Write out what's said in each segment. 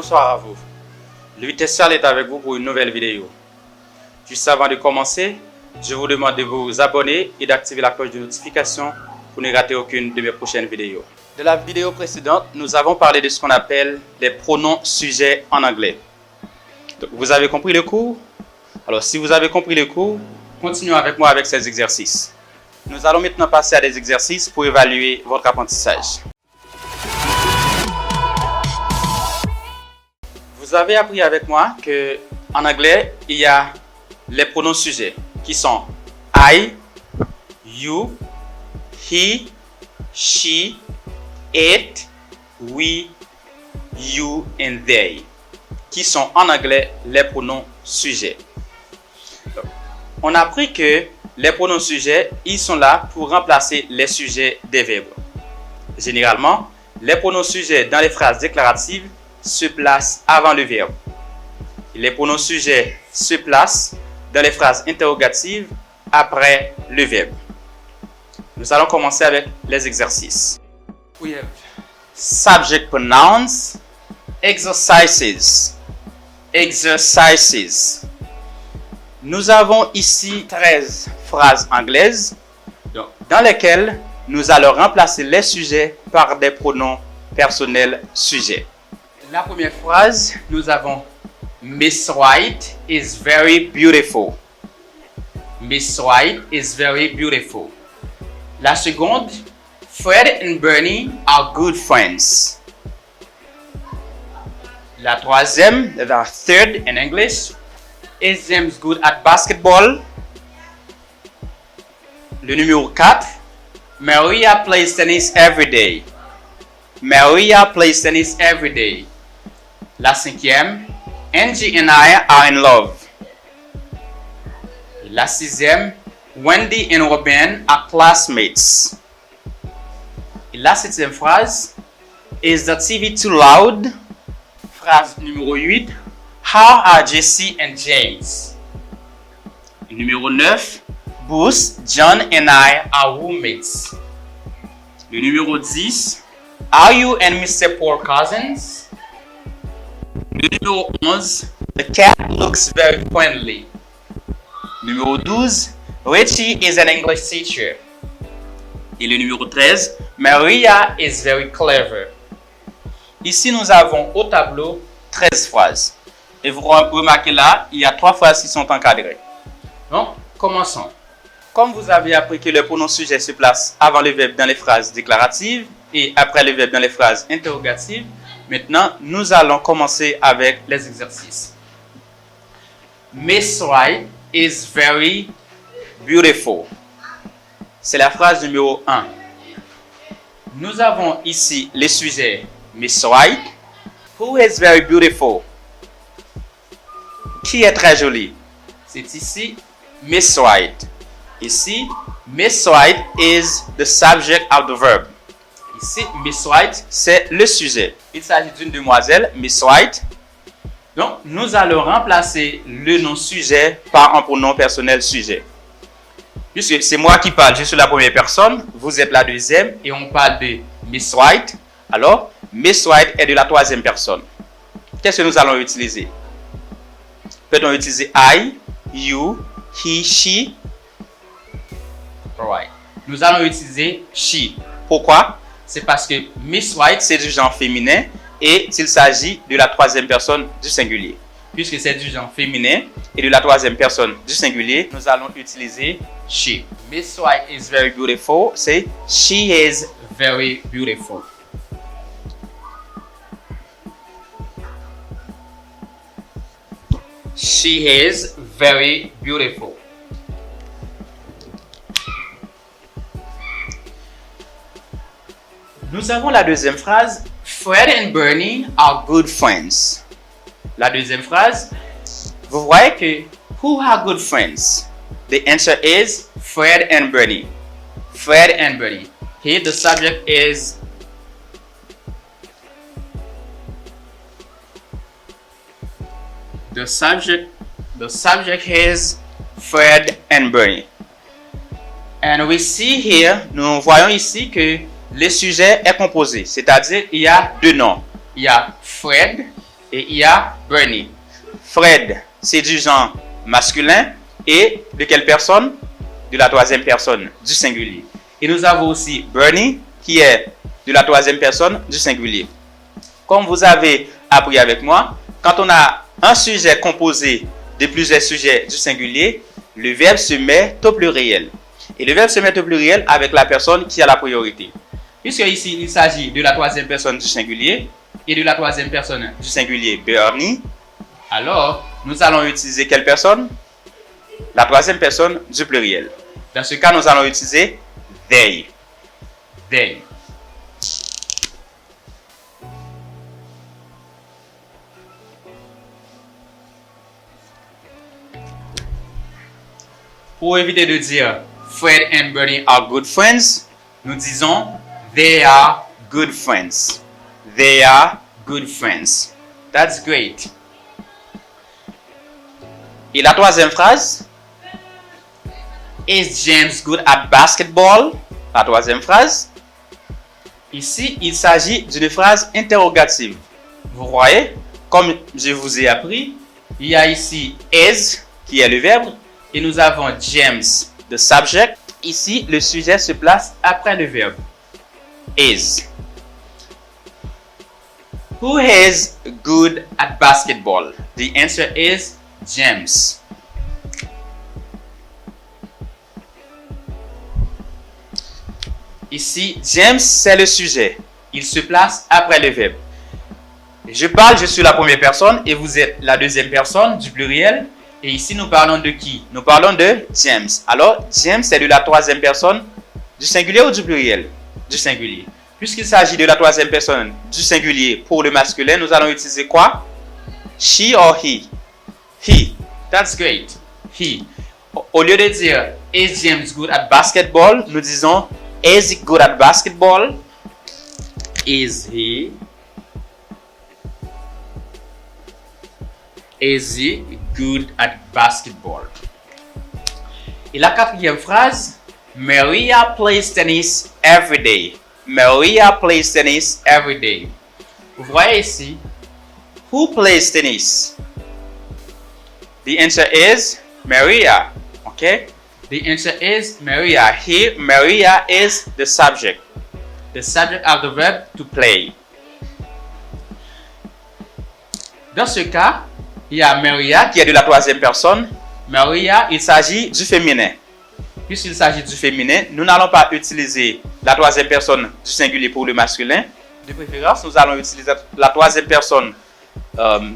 bonsoir à vous. Louis Tessal est avec vous pour une nouvelle vidéo. Juste avant de commencer, je vous demande de vous abonner et d'activer la cloche de notification pour ne rater aucune de mes prochaines vidéos. De la vidéo précédente, nous avons parlé de ce qu'on appelle les pronoms sujets en anglais. Donc, vous avez compris le cours? Alors, si vous avez compris le cours, continuez avec moi avec ces exercices. Nous allons maintenant passer à des exercices pour évaluer votre apprentissage. Vous avez appris avec moi que en anglais, il y a les pronoms sujets qui sont I, you, he, she, it, we, you and they, qui sont en anglais les pronoms sujets. Donc, on a appris que les pronoms sujets, ils sont là pour remplacer les sujets des verbes. Généralement, les pronoms sujets dans les phrases déclaratives se placent avant le verbe. Les pronoms sujets se placent dans les phrases interrogatives après le verbe. Nous allons commencer avec les exercices. We have subject pronouns, exercises. Exercises. Nous avons ici 13 phrases anglaises dans lesquelles nous allons remplacer les sujets par des pronoms personnels sujets. La première phrase, nous avons Miss White is very beautiful. Miss White is very beautiful. La seconde, Fred and Bernie are good friends. La troisième, the third in English, is James good at basketball? Le numéro 4, Maria plays tennis every day. Maria plays tennis every day. La cinquième, Angie and I are in love. La sixième, Wendy and Robin are classmates. Et la septième phrase, is the TV too loud? Phrase numéro 8, how are Jesse and James? Numéro 9, Bruce, John and I are roommates. Le numéro 10, are you and Mr. Paul cousins? Le numéro 11, the cat looks very friendly. Numéro 12, Richie is an English teacher. Et le numéro 13, Maria is very clever. Ici, nous avons au tableau 13 phrases. Et vous remarquez là, il y a 3 phrases qui sont encadrées. Donc, commençons. Comme vous avez appris que le pronom sujet se place avant le verbe dans les phrases déclaratives et après le verbe dans les phrases interrogatives, maintenant, nous allons commencer avec les exercices. Miss White is very beautiful. C'est la phrase numéro 1. Nous avons ici les sujets Miss White, who is very beautiful. Qui est très jolie? C'est ici Miss White. Ici, Miss White is the subject of the verb. Ici, Miss White, c'est le sujet. Il s'agit d'une demoiselle, Miss White. Donc, nous allons remplacer le nom sujet par un pronom personnel sujet. Puisque c'est moi qui parle, je suis la première personne, vous êtes la deuxième et on parle de Miss White. Alors, Miss White est de la troisième personne. Qu'est-ce que nous allons utiliser? Peut-on utiliser I, you, he, she? Alright. Nous allons utiliser she. Pourquoi? C'est parce que Miss White, c'est du genre féminin et il s'agit de la troisième personne du singulier. Puisque c'est du genre féminin et de la troisième personne du singulier, nous allons utiliser she. Miss White is very beautiful. C'est she is very beautiful. She is very beautiful. Nous avons la deuxième phrase. Fred and Bernie are good friends. La deuxième phrase. Vous voyez que who are good friends? The answer is Fred and Bernie. Fred and Bernie. Here the subject is the subject is Fred and Bernie. And we see here, nous voyons ici que le sujet est composé, c'est-à-dire il y a deux noms. Il y a Fred et il y a Bernie. Fred, c'est du genre masculin et de quelle personne? De la troisième personne du singulier. Et nous avons aussi Bernie qui est de la troisième personne du singulier. Comme vous avez appris avec moi, quand on a un sujet composé de plusieurs sujets du singulier, le verbe se met au pluriel. Et le verbe se met au pluriel avec la personne qui a la priorité. Puisque ici, il s'agit de la troisième personne du singulier et de la troisième personne du singulier Bernie, alors nous allons utiliser quelle personne? La troisième personne du pluriel. Dans ce cas, nous allons utiliser they. They. Pour éviter de dire Fred and Bernie are good friends, nous disons they are good friends. They are good friends. That's great. Et la troisième phrase, is James good at basketball? La troisième phrase. Ici, il s'agit d'une phrase interrogative. Vous voyez, comme je vous ai appris, il y a ici is qui est le verbe et nous avons James, the subject. Ici, le sujet se place après le verbe is. Who is good at basketball? The answer is James. Ici, James, c'est le sujet. Il se place après le verbe. Je parle, je suis la première personne et vous êtes la deuxième personne du pluriel. Et ici, nous parlons de qui? Nous parlons de James. Alors, James, c'est de la troisième personne du singulier ou du pluriel? Du singulier. Puisqu'il s'agit de la troisième personne du singulier pour le masculin, nous allons utiliser quoi? She or he? He. That's great. He. Au lieu de dire is James good at basketball, nous disons is he good at basketball? Is he good at basketball? Et la quatrième phrase, Maria plays tennis every day. Maria plays tennis every day. Vous voyez ici, who plays tennis? The answer is Maria. Okay? The answer is Maria. Here, Maria is the subject. The subject of the verb to play. Dans ce cas, il y a Maria qui est de la troisième personne. Maria, il s'agit du féminin. Puisqu'il s'agit du féminin, nous n'allons pas utiliser la troisième personne du singulier pour le masculin. De préférence, nous allons utiliser la troisième personne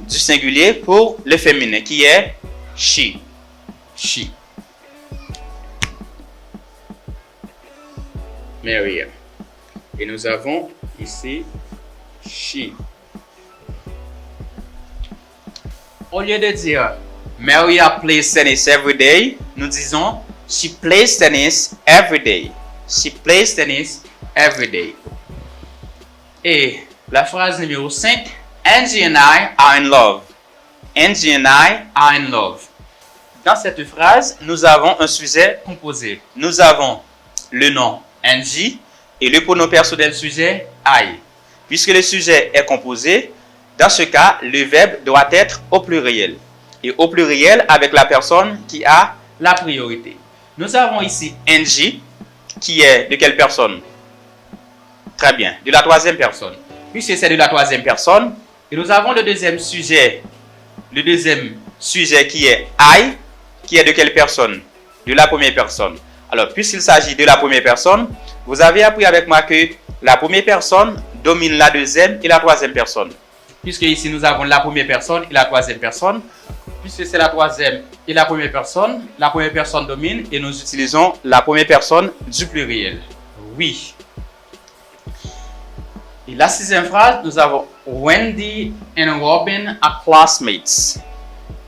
du singulier pour le féminin, qui est she. She. Maria. Et nous avons ici she. Au lieu de dire Maria plays tennis every day, nous disons she plays tennis every day. She plays tennis every day. Et la phrase numéro 5, Angie and I are in love. Angie and I are in love. Dans cette phrase, nous avons un sujet composé. Nous avons le nom Angie et le pronom personnel sujet I. Puisque le sujet est composé, dans ce cas, le verbe doit être au pluriel. Et au pluriel avec la personne qui a la priorité. Nous avons ici Angie, qui est de quelle personne? Très bien, de la troisième personne. Puisque c'est de la troisième personne, et nous avons le deuxième sujet qui est I, qui est de quelle personne? De la première personne. Alors, puisqu'il s'agit de la première personne, vous avez appris avec moi que la première personne domine la deuxième et la troisième personne. Puisque ici nous avons la première personne et la troisième personne, puisque c'est la troisième et la première personne domine et nous utilisons la première personne du pluriel. Oui. Et la sixième phrase, nous avons Wendy and Robin are classmates.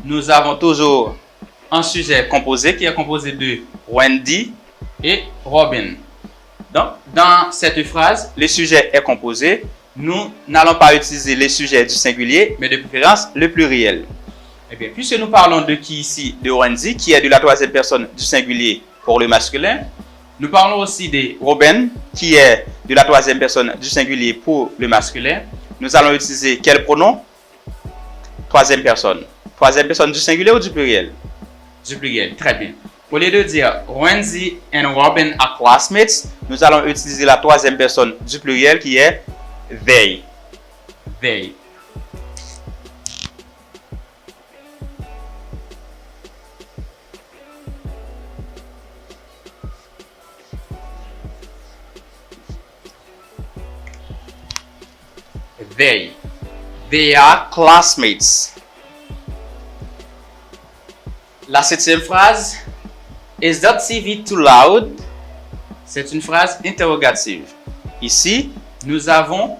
Nous avons toujours un sujet composé qui est composé de Wendy et Robin. Donc, dans cette phrase, le sujet est composé. Nous n'allons pas utiliser les sujets du singulier, mais de préférence le pluriel. Eh bien, puisque nous parlons de qui ici? De Wendy, qui est de la troisième personne du singulier pour le masculin. Nous parlons aussi de Robin, qui est de la troisième personne du singulier pour le masculin. Nous allons utiliser quel pronom? troisième personne. Troisième personne du singulier ou du pluriel? Du pluriel, très bien. Au lieu de dire Wendy and Robin are classmates, nous allons utiliser la troisième personne du pluriel qui est they. They. They are classmates. La septième phrase, Is that TV too loud? c'est une phrase interrogative. Ici, Nous avons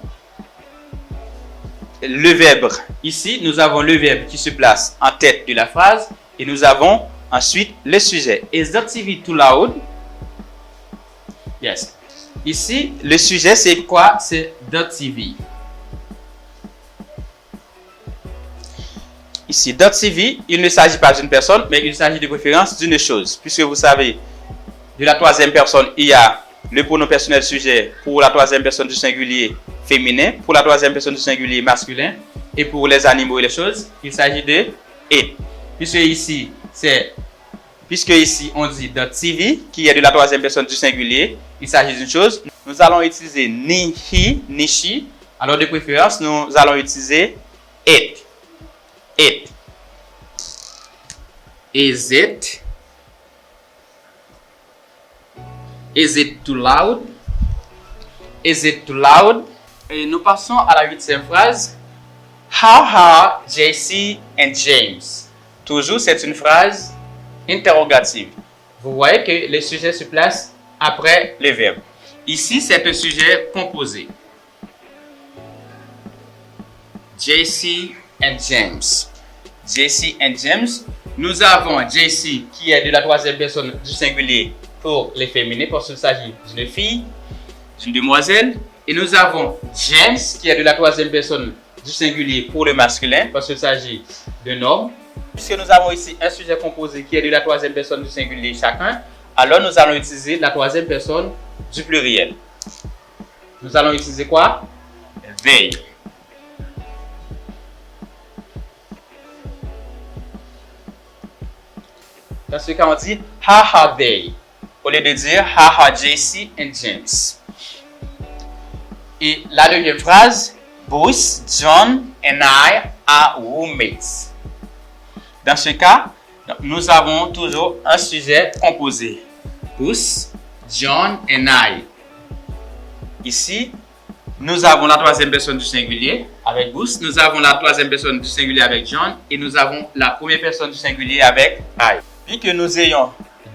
le verbe. Ici, nous avons le verbe qui se place en tête de la phrase Et nous avons ensuite le sujet. Is that TV too loud? Yes. Ici, Le sujet, c'est quoi? C'est that TV. ici, .tv, il ne s'agit pas d'une personne, mais il s'agit de préférence d'une chose. Puisque vous savez, de la troisième personne, il y a le pronom personnel sujet pour la troisième personne du singulier féminin, pour la troisième personne du singulier masculin, et pour les animaux et les choses, il s'agit de et. Puisque ici, on dit .tv, qui est de la troisième personne du singulier, il s'agit d'une chose. Nous allons utiliser ni he, ni she. Alors de préférence, nous allons utiliser it. It. Is it too loud? Is it too loud? Et nous passons à la huitième phrase. How are JC and James? Toujours, c'est une phrase interrogative. Vous voyez que le sujet se place après le verbe. Ici, c'est un sujet composé. JC and James. JC and James. Nous avons JC qui est de la troisième personne du singulier pour les féminins parce qu'il s'agit d'une fille, d'une demoiselle. Et nous avons James qui est de la troisième personne du singulier pour le masculin parce qu'il s'agit d'un homme. Puisque nous avons ici un sujet composé qui est de la troisième personne du singulier chacun, alors nous allons utiliser la troisième personne du pluriel. Nous allons utiliser quoi? They. Dans ce cas, on dit how are they? Au lieu de dire how are JC and James. Et la deuxième phrase, Bruce, John and I are roommates. Dans ce cas, nous avons toujours un sujet composé. Bruce, John and I. Ici, nous avons la troisième personne du singulier avec Bruce, nous avons la troisième personne du singulier avec John et nous avons la première personne du singulier avec I. Puis que nous ayons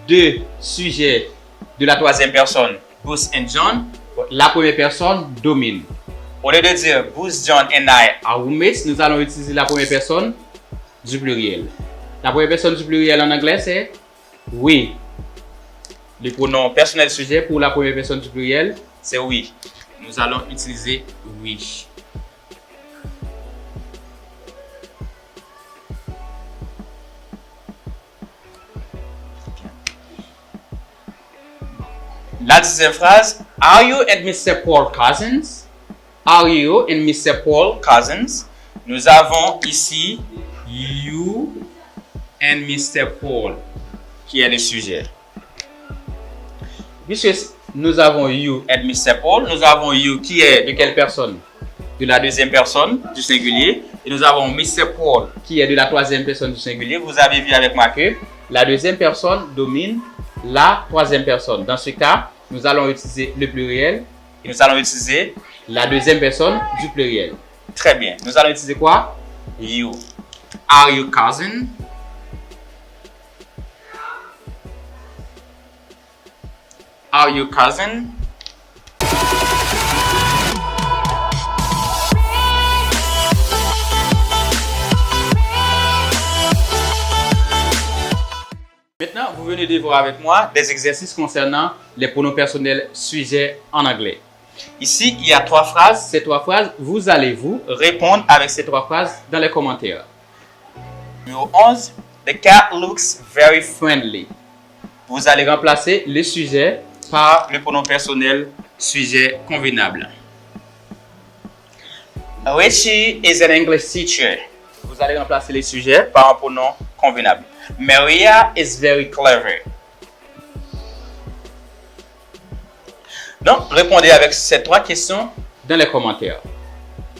deux sujets de la troisième personne, Bruce and John, la première personne domine. Au lieu de dire Bruce, John and I are roommates, nous allons utiliser la première personne du pluriel. La première personne du pluriel en anglais c'est we. Le pronom personnel sujet pour la première personne du pluriel c'est we. Nous allons utiliser we. La deuxième phrase, are you and Mr. Paul cousins? Are you and Mr. Paul cousins? Nous avons ici you and Mr. Paul qui est le sujet. Puisque nous avons you and Mr. Paul, nous avons you qui est de quelle personne? De la deuxième personne du singulier. Et nous avons Mr. Paul qui est de la troisième personne du singulier. Vous avez vu avec moi que la deuxième personne domine la troisième personne. Dans ce cas, nous allons utiliser le pluriel. Et nous allons utiliser la deuxième personne du pluriel. Très bien. Nous allons utiliser quoi? You. Are you cousin? Are you cousin? Maintenant, vous venez de voir avec moi des exercices concernant les pronoms personnels sujets en anglais. Ici, il y a trois phrases. Ces trois phrases, vous allez répondre avec ces trois phrases dans les commentaires. Numéro 11. The cat looks very friendly. Vous allez remplacer le sujet par le pronom personnel sujet convenable. Richie is an English teacher. vous allez remplacer les sujets par un pronom convenable. Maria is very clever. Donc, répondez avec ces 3 questions dans les commentaires.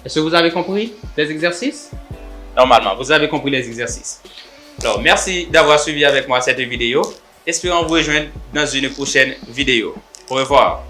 Est-ce que vous avez compris les exercices? Normalement, vous avez compris les exercices. Alors, merci d'avoir suivi avec moi cette vidéo. Espérons vous rejoindre dans une prochaine vidéo. Au revoir.